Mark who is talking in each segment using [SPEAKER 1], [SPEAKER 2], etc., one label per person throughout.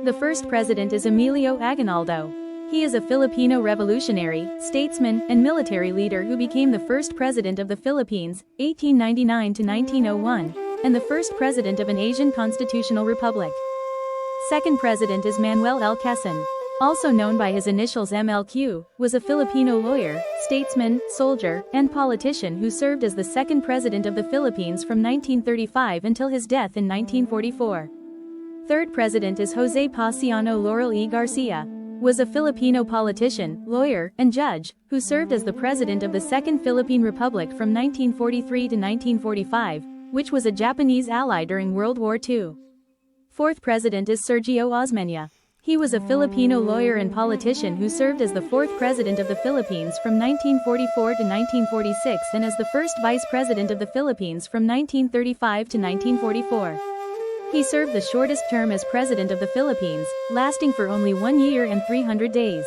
[SPEAKER 1] The first president is Emilio Aguinaldo. He is a Filipino revolutionary, statesman, and military leader who became the first president of the Philippines, 1899 to 1901, and the first president of an Asian constitutional republic. Second president is Manuel L. Quezon, also known by his initials MLQ, was a Filipino lawyer, statesman, soldier, and politician who served as the second president of the Philippines from 1935 until his death in 1944. Third president is Jose Paciano Laurel E. Garcia, was a Filipino politician, lawyer, and judge, who served as the president of the Second Philippine Republic from 1943 to 1945, which was a Japanese ally during World War II. Fourth president is Sergio Osmeña. He was a Filipino lawyer and politician who served as the fourth president of the Philippines from 1944 to 1946 and as the first vice president of the Philippines from 1935 to 1944. He served the shortest term as president of the Philippines, lasting for only 1 year and 300 days.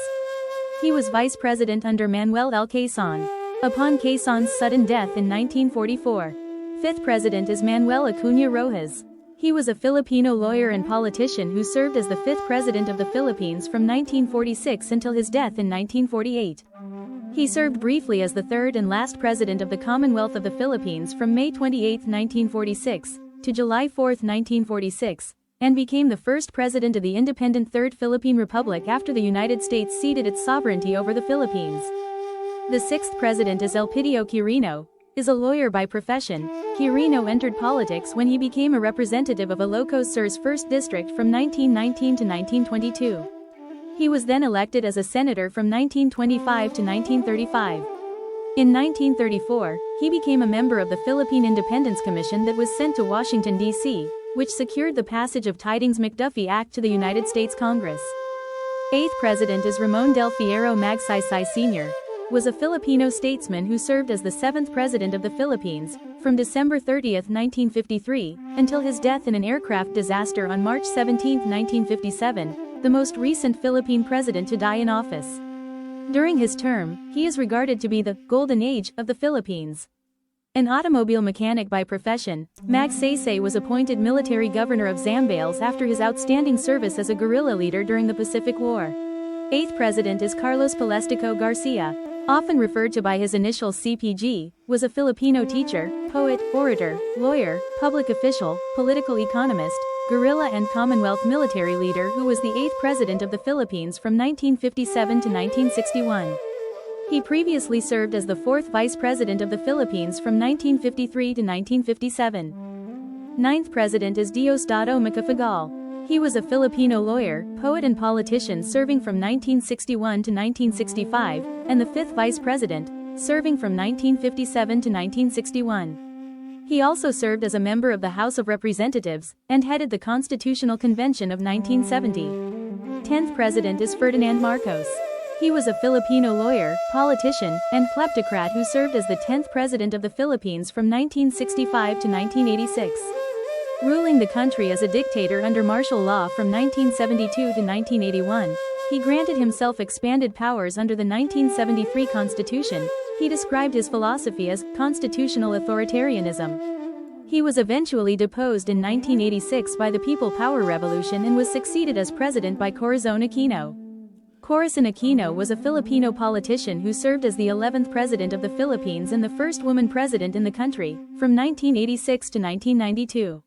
[SPEAKER 1] He was vice president under Manuel L. Quezon, upon Quezon's sudden death in 1944. Fifth president is Manuel Acuña Rojas. He was a Filipino lawyer and politician who served as the fifth president of the Philippines from 1946 until his death in 1948. He served briefly as the third and last president of the Commonwealth of the Philippines from May 28, 1946, to July 4, 1946, and became the first president of the independent Third Philippine Republic after the United States ceded its sovereignty over the Philippines. The sixth president is Elpidio Quirino, is a lawyer by profession. Quirino entered politics when he became a representative of Ilocos Sur's 1st District from 1919 to 1922. He was then elected as a senator from 1925 to 1935. In 1934, he became a member of the Philippine Independence Commission that was sent to Washington, D.C., which secured the passage of Tidings-McDuffie Act to the United States Congress. Eighth president is Ramon del Fierro Magsaysay Sr., was a Filipino statesman who served as the seventh president of the Philippines, from December 30, 1953, until his death in an aircraft disaster on March 17, 1957, the most recent Philippine president to die in office. During his term, he is regarded to be the golden age of the Philippines. An automobile mechanic by profession, Magsaysay was appointed military governor of Zambales after his outstanding service as a guerrilla leader during the Pacific War. Eighth president is Carlos Palestico Garcia, often referred to by his initials CPG, was a Filipino teacher, poet, orator, lawyer, public official, political economist, guerrilla and Commonwealth military leader who was the 8th president of the Philippines from 1957 to 1961. He previously served as the 4th vice president of the Philippines from 1953 to 1957. Ninth president is Diosdado Macapagal. He was a Filipino lawyer, poet and politician serving from 1961 to 1965, and the 5th vice president, serving from 1957 to 1961. He also served as a member of the House of Representatives, and headed the Constitutional Convention of 1970. 10th president is Ferdinand Marcos. He was a Filipino lawyer, politician, and kleptocrat who served as the 10th president of the Philippines from 1965 to 1986. Ruling the country as a dictator under martial law from 1972 to 1981, he granted himself expanded powers under the 1973 Constitution. He described his philosophy as constitutional authoritarianism. He was eventually deposed in 1986 by the People Power Revolution and was succeeded as president by Corazon Aquino. Corazon Aquino was a Filipino politician who served as the 11th president of the Philippines and the first woman president in the country, from 1986 to 1992.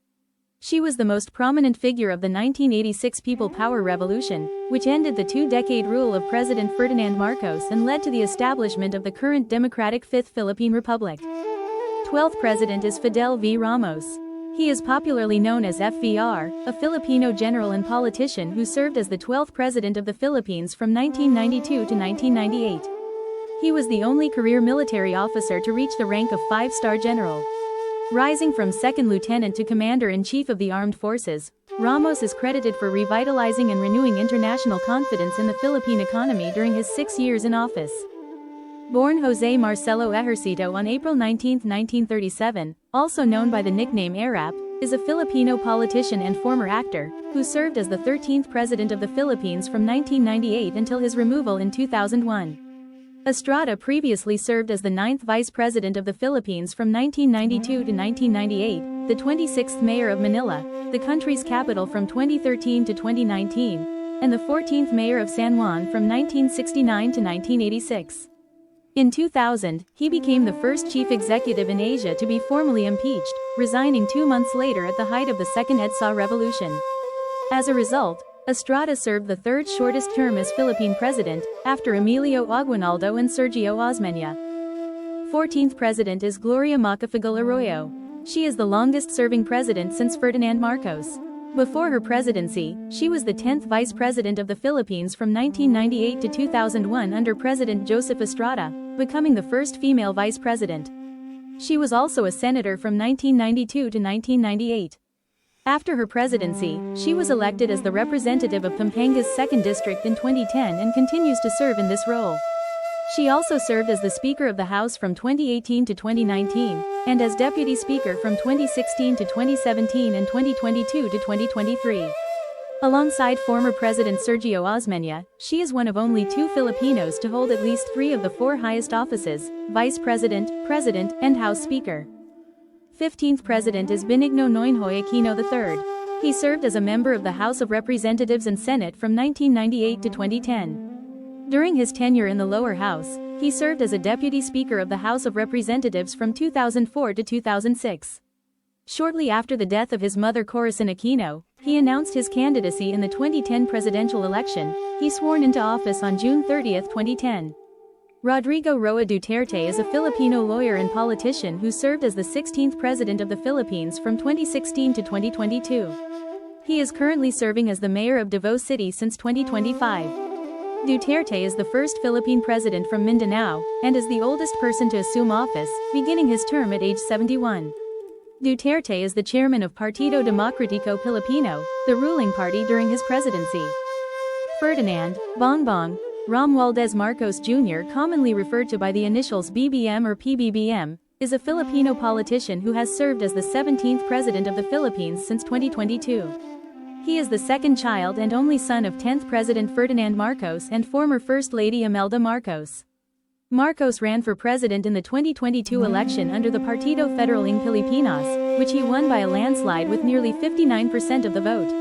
[SPEAKER 1] She was the most prominent figure of the 1986 People Power Revolution, which ended the two-decade rule of President Ferdinand Marcos and led to the establishment of the current democratic Fifth Philippine Republic. 12th president is Fidel V. Ramos. He is popularly known as FVR, a Filipino general and politician who served as the 12th president of the Philippines from 1992 to 1998. He was the only career military officer to reach the rank of 5-star general. Rising from second lieutenant to commander-in-chief of the armed forces, Ramos is credited for revitalizing and renewing international confidence in the Philippine economy during his 6 years in office. Born Jose Marcelo Ejercito on April 19, 1937, also known by the nickname Arap, is a Filipino politician and former actor, who served as the 13th president of the Philippines from 1998 until his removal in 2001. Estrada previously served as the 9th Vice President of the Philippines from 1992 to 1998, the 26th Mayor of Manila, the country's capital from 2013 to 2019, and the 14th mayor of San Juan from 1969 to 1986. In 2000, he became the first chief executive in Asia to be formally impeached, resigning 2 months later at the height of the Second EDSA revolution. As a result, Estrada served the third shortest term as Philippine president, after Emilio Aguinaldo and Sergio Osmeña. 14th president is Gloria Macapagal Arroyo. She is the longest-serving president since Ferdinand Marcos. Before her presidency, she was the 10th vice president of the Philippines from 1998 to 2001 under President Joseph Estrada, becoming the first female vice president. She was also a senator from 1992 to 1998. After her presidency, she was elected as the representative of Pampanga's 2nd District in 2010 and continues to serve in this role. She also served as the Speaker of the House from 2018 to 2019, and as Deputy Speaker from 2016 to 2017 and 2022 to 2023. Alongside former President Sergio Osmeña, she is one of only 2 Filipinos to hold at least 3 of the 4 highest offices: Vice President, President, and House Speaker. 15th President is Benigno Noynoy Aquino III. He served as a member of the House of Representatives and Senate from 1998 to 2010. During his tenure in the lower house, he served as a deputy speaker of the House of Representatives from 2004 to 2006. Shortly after the death of his mother Corazon Aquino, he announced his candidacy in the 2010 presidential election. He sworn into office on June 30, 2010. Rodrigo Roa Duterte is a Filipino lawyer and politician who served as the 16th president of the Philippines from 2016 to 2022. He is currently serving as the mayor of Davao City since 2025. Duterte is the first Philippine president from Mindanao, and is the oldest person to assume office, beginning his term at age 71. Duterte is the chairman of Partido Demokratiko Pilipino, the ruling party during his presidency. Ferdinand Bongbong Romualdez Marcos Jr., commonly referred to by the initials BBM or PBBM, is a Filipino politician who has served as the 17th president of the Philippines since 2022. He is the second child and only son of 10th President Ferdinand Marcos and former First Lady Imelda Marcos. Marcos ran for president in the 2022 election under the Partido Federal ng Pilipinas, which he won by a landslide with nearly 59% of the vote.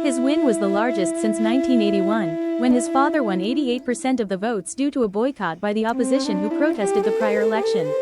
[SPEAKER 1] His win was the largest since 1981, when his father won 88% of the votes due to a boycott by the opposition who protested the prior election.